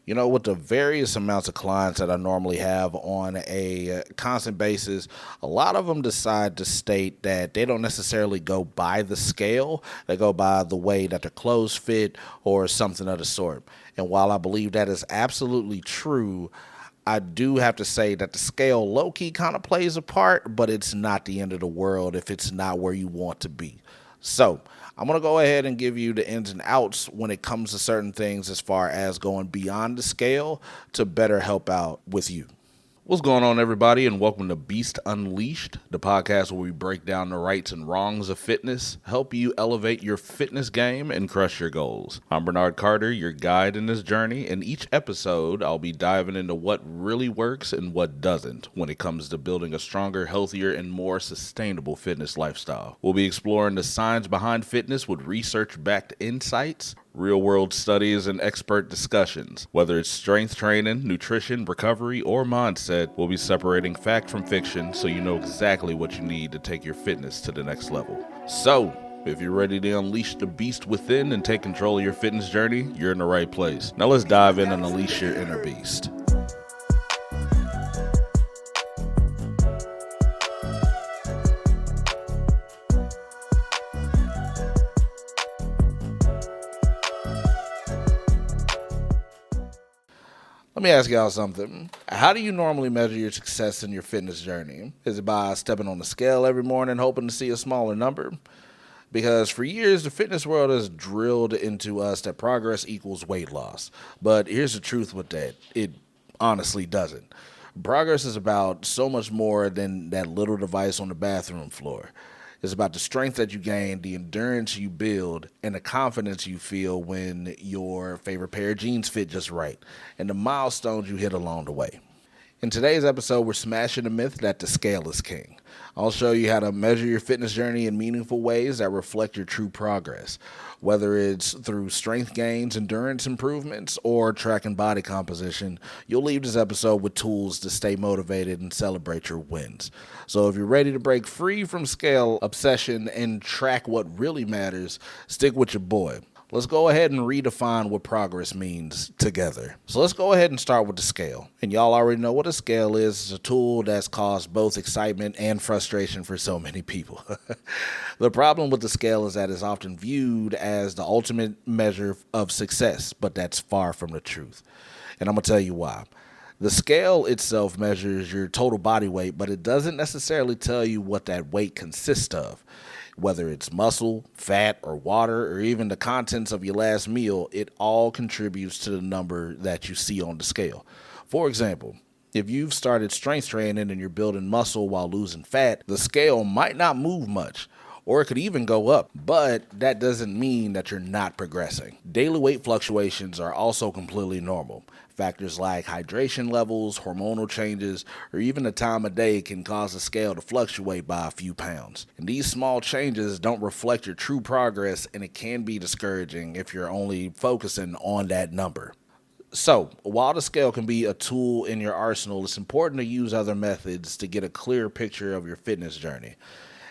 With the various amounts of clients that I normally have on a constant basis, a lot of them decide to state that they don't necessarily go by the scale. They go by the way that their clothes fit or something of the sort. And while I believe that is absolutely true, I do have to say that the scale low-key kind of plays a part, but it's not the end of the world if it's not where you want to be. So I'm going to go ahead and give you the ins and outs when it comes to certain things as far as going beyond the scale to better help out with you. What's going on, everybody, and welcome to Beast Unleashed, the podcast where we break down the rights and wrongs of fitness, help you elevate your fitness game, and crush your goals. I'm Bernard Carter, your guide in this journey. In each episode, I'll be diving into what really works and what doesn't when it comes to building a stronger, healthier, and more sustainable fitness lifestyle. We'll be exploring the science behind fitness with research-backed insights, real-world studies, and expert discussions. Whether it's strength training, nutrition, recovery, or mindset, we'll be separating fact from fiction so you know exactly what you need to take your fitness to the next level. So, if you're ready to unleash the beast within and take control of your fitness journey, you're in the right place. Now let's dive in and unleash your inner beast. Let me ask y'all something. How do you normally measure your success in your fitness journey? Is it by stepping on the scale every morning hoping to see a smaller number? Because for years, the fitness world has drilled into us that progress equals weight loss. But here's the truth with that. It honestly doesn't. Progress is about so much more than that little device on the bathroom floor. It's about the strength that you gain, the endurance you build, and the confidence you feel when your favorite pair of jeans fit just right, and the milestones you hit along the way. In today's episode, we're smashing the myth that the scale is king. I'll show you how to measure your fitness journey in meaningful ways that reflect your true progress, whether it's through strength gains, endurance improvements, or tracking body composition. You'll leave this episode with tools to stay motivated and celebrate your wins. So if you're ready to break free from scale obsession and track what really matters, stick with your boy. Let's go ahead and redefine what progress means together. So let's go ahead and start with the scale. And y'all already know what a scale is. It's a tool that's caused both excitement and frustration for so many people. The problem with the scale is that it's often viewed as the ultimate measure of success, but that's far from the truth. And I'm going to tell you why. The scale itself measures your total body weight, but it doesn't necessarily tell you what that weight consists of. Whether it's muscle, fat, or water, or even the contents of your last meal, it all contributes to the number that you see on the scale. For example, if you've started strength training and you're building muscle while losing fat, the scale might not move much, or it could even go up, but that doesn't mean that you're not progressing. Daily weight fluctuations are also completely normal. Factors like hydration levels, hormonal changes, or even the time of day can cause the scale to fluctuate by a few pounds. And these small changes don't reflect your true progress, and it can be discouraging if you're only focusing on that number. So, while the scale can be a tool in your arsenal, it's important to use other methods to get a clear picture of your fitness journey.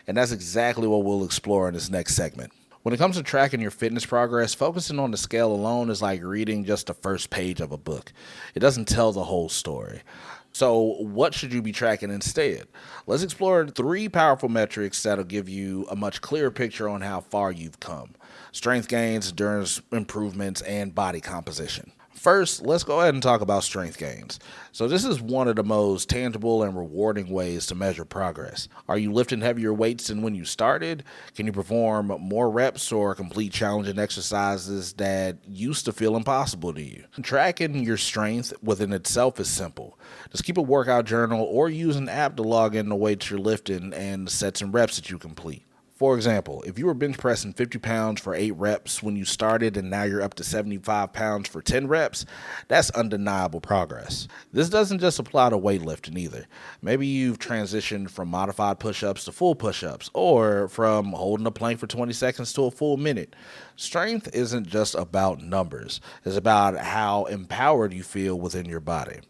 And that's exactly what we'll explore in this next segment. When it comes to tracking your fitness progress, focusing on the scale alone is like reading just the first page of a book. It doesn't tell the whole story. So what should you be tracking instead? Let's explore 3 powerful metrics that'll give you a much clearer picture on how far you've come. Strength gains, endurance improvements, and body composition. First, let's go ahead and talk about strength gains. So this is one of the most tangible and rewarding ways to measure progress. Are you lifting heavier weights than when you started? Can you perform more reps or complete challenging exercises that used to feel impossible to you? Tracking your strength within itself is simple. Just keep a workout journal or use an app to log in the weights you're lifting and set some reps that you complete. For example, if you were bench pressing 50 pounds for 8 reps when you started and now you're up to 75 pounds for 10 reps, that's undeniable progress. This doesn't just apply to weightlifting either. Maybe you've transitioned from modified push-ups to full push-ups, or from holding a plank for 20 seconds to a full minute. Strength isn't just about numbers. It's about how empowered you feel within your body.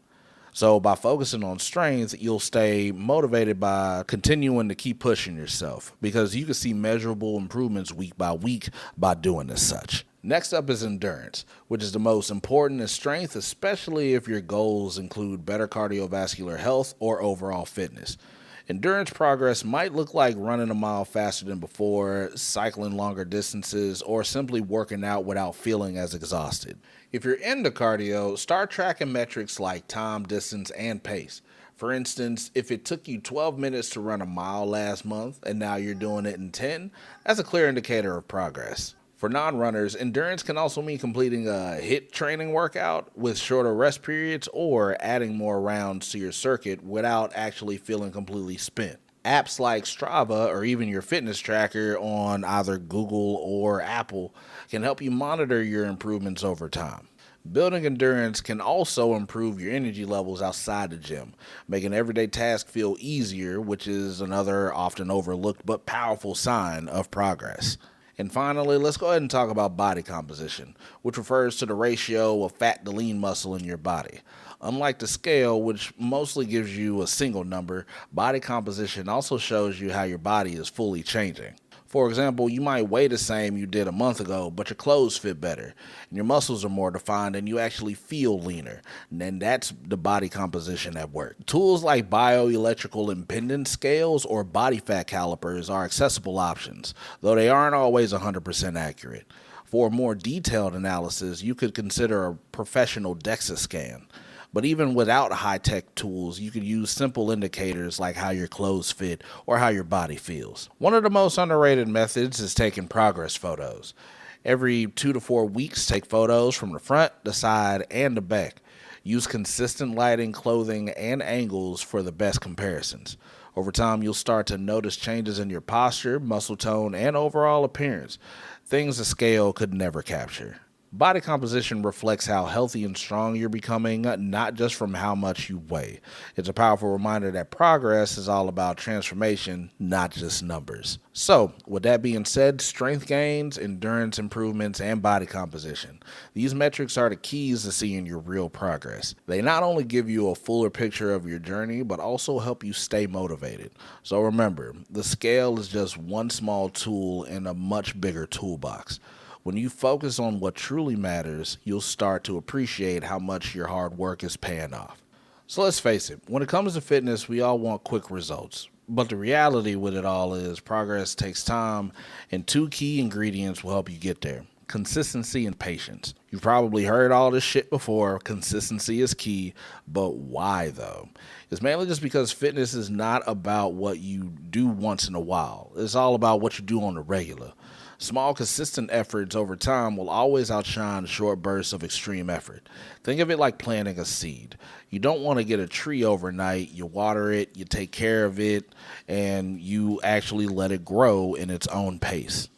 So by focusing on strength, you'll stay motivated by continuing to keep pushing yourself because you can see measurable improvements week by week by doing as such. Next up is endurance, which is the most important in strength, especially if your goals include better cardiovascular health or overall fitness. Endurance progress might look like running a mile faster than before, cycling longer distances, or simply working out without feeling as exhausted. If you're into cardio, start tracking metrics like time, distance, and pace. For instance, if it took you 12 minutes to run a mile last month and now you're doing it in 10, that's a clear indicator of progress. For non-runners, endurance can also mean completing a HIIT training workout with shorter rest periods or adding more rounds to your circuit without actually feeling completely spent. Apps like Strava or even your fitness tracker on either Google or Apple can help you monitor your improvements over time. Building endurance can also improve your energy levels outside the gym, making everyday tasks feel easier, which is another often overlooked but powerful sign of progress. And finally, let's go ahead and talk about body composition, which refers to the ratio of fat to lean muscle in your body. Unlike the scale, which mostly gives you a single number, body composition also shows you how your body is fully changing. For example, you might weigh the same you did a month ago, but your clothes fit better, and your muscles are more defined, and you actually feel leaner. And then that's the body composition at work. Tools like bioelectrical impedance scales or body fat calipers are accessible options, though they aren't always 100% accurate. For a more detailed analysis, you could consider a professional DEXA scan. But even without high-tech tools, you could use simple indicators like how your clothes fit or how your body feels. One of the most underrated methods is taking progress photos. Every 2 to 4 weeks, take photos from the front, the side, and the back. Use consistent lighting, clothing, and angles for the best comparisons. Over time, you'll start to notice changes in your posture, muscle tone, and overall appearance, things a scale could never capture. Body composition reflects how healthy and strong you're becoming, not just from how much you weigh. It's a powerful reminder that progress is all about transformation, not just numbers. So, with that being said, strength gains, endurance improvements, and body composition. These metrics are the keys to seeing your real progress. They not only give you a fuller picture of your journey, but also help you stay motivated. So remember, the scale is just one small tool in a much bigger toolbox. When you focus on what truly matters, you'll start to appreciate how much your hard work is paying off. So let's face it, when it comes to fitness, we all want quick results. But the reality with it all is progress takes time, and two key ingredients will help you get there: consistency and patience. You've probably heard all this shit before. Consistency is key, but why though? It's mainly just because fitness is not about what you do once in a while. It's all about what you do on the regular. Small, consistent efforts over time will always outshine short bursts of extreme effort. Think of it like planting a seed. You don't want to get a tree overnight. You water it, you take care of it, and you actually let it grow in its own pace.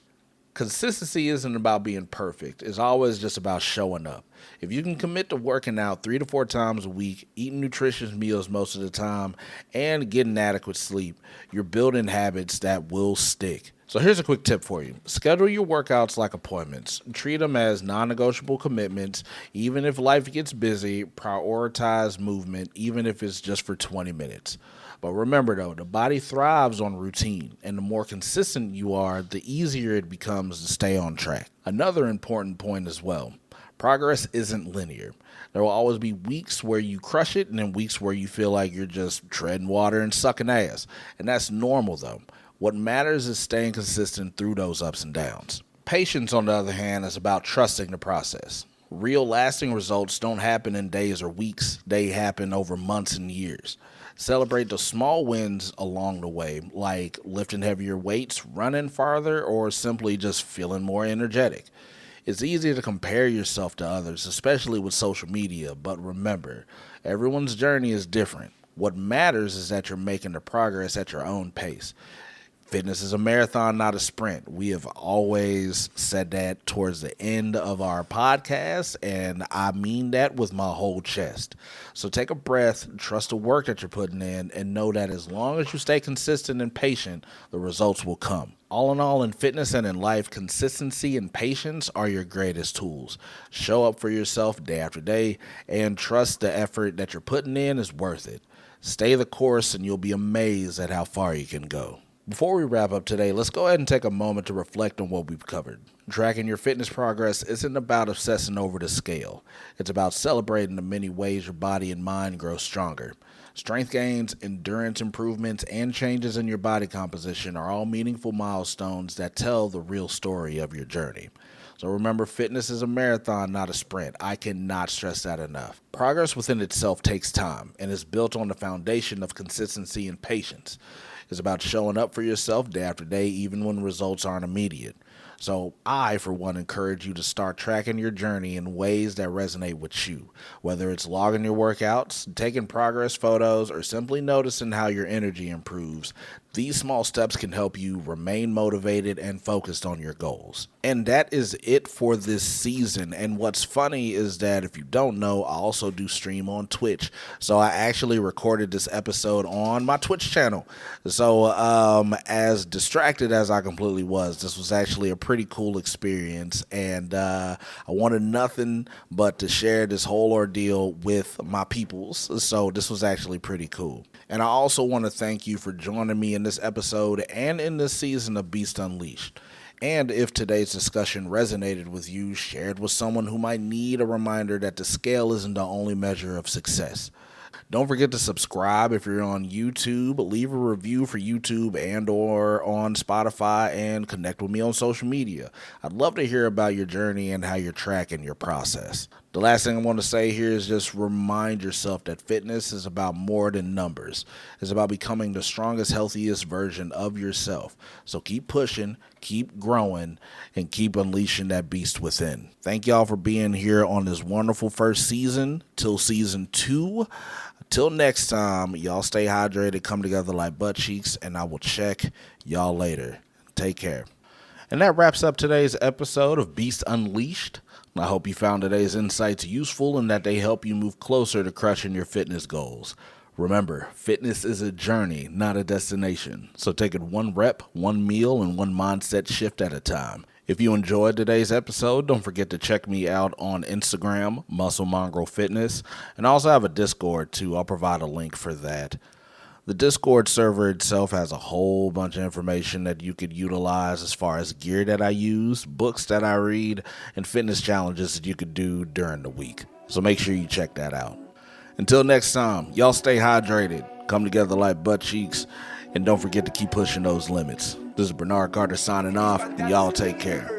Consistency isn't about being perfect. It's always just about showing up. If you can commit to working out 3 to 4 times a week, eating nutritious meals most of the time, and getting adequate sleep, you're building habits that will stick. So here's a quick tip for you. Schedule your workouts like appointments. Treat them as non-negotiable commitments. Even if life gets busy, prioritize movement, even if it's just for 20 minutes. But remember though, the body thrives on routine, and the more consistent you are, the easier it becomes to stay on track. Another important point as well: progress isn't linear. There will always be weeks where you crush it and then weeks where you feel like you're just treading water and sucking ass. And that's normal though. What matters is staying consistent through those ups and downs. Patience, on the other hand, is about trusting the process. Real lasting results don't happen in days or weeks. They happen over months and years. Celebrate the small wins along the way, like lifting heavier weights, running farther, or simply just feeling more energetic. It's easy to compare yourself to others, especially with social media, but remember, everyone's journey is different. What matters is that you're making the progress at your own pace. Fitness is a marathon, not a sprint. We have always said that towards the end of our podcast, and I mean that with my whole chest. So take a breath, trust the work that you're putting in, and know that as long as you stay consistent and patient, the results will come. All in all, in fitness and in life, consistency and patience are your greatest tools. Show up for yourself day after day, and trust the effort that you're putting in is worth it. Stay the course, and you'll be amazed at how far you can go. Before we wrap up today, let's go ahead and take a moment to reflect on what we've covered. Tracking your fitness progress isn't about obsessing over the scale. It's about celebrating the many ways your body and mind grow stronger. Strength gains, endurance improvements, and changes in your body composition are all meaningful milestones that tell the real story of your journey. So remember, fitness is a marathon, not a sprint. I cannot stress that enough. Progress within itself takes time and is built on the foundation of consistency and patience. It's about showing up for yourself day after day, even when results aren't immediate. So I, for one, encourage you to start tracking your journey in ways that resonate with you, whether it's logging your workouts, taking progress photos, or simply noticing how your energy improves. These small steps can help you remain motivated and focused on your goals. And that is it for this season. And what's funny is that if you don't know, I also do stream on Twitch. So I actually recorded this episode on my Twitch channel. So as distracted as I completely was, this was actually a pretty cool experience. And I wanted nothing but to share this whole ordeal with my peoples. So this was actually pretty cool. And I also want to thank you for joining me in this episode and in this season of Beast Unleashed. And if today's discussion resonated with you, share it with someone who might need a reminder that the scale isn't the only measure of success. Don't forget to subscribe if you're on YouTube, leave a review for YouTube and or on Spotify, and connect with me on social media. I'd love to hear about your journey and how you're tracking your process. The last thing I want to say here is just remind yourself that fitness is about more than numbers. It's about becoming the strongest, healthiest version of yourself. So keep pushing, keep growing, and keep unleashing that beast within. Thank y'all for being here on this wonderful first season. Till season 2. Till next time, y'all stay hydrated, come together like butt cheeks, and I will check y'all later. Take care. And that wraps up today's episode of Beast Unleashed. I hope you found today's insights useful and that they help you move closer to crushing your fitness goals. Remember, fitness is a journey, not a destination. So take it one rep, one meal, and one mindset shift at a time. If you enjoyed today's episode, don't forget to check me out on Instagram, Muscle Mongrel Fitness, and I also have a Discord too. I'll provide a link for that. The Discord server itself has a whole bunch of information that you could utilize as far as gear that I use, books that I read, and fitness challenges that you could do during the week. So make sure you check that out. Until next time, y'all stay hydrated, come together like butt cheeks, and don't forget to keep pushing those limits. This is Bernard Carter signing off, and y'all take care.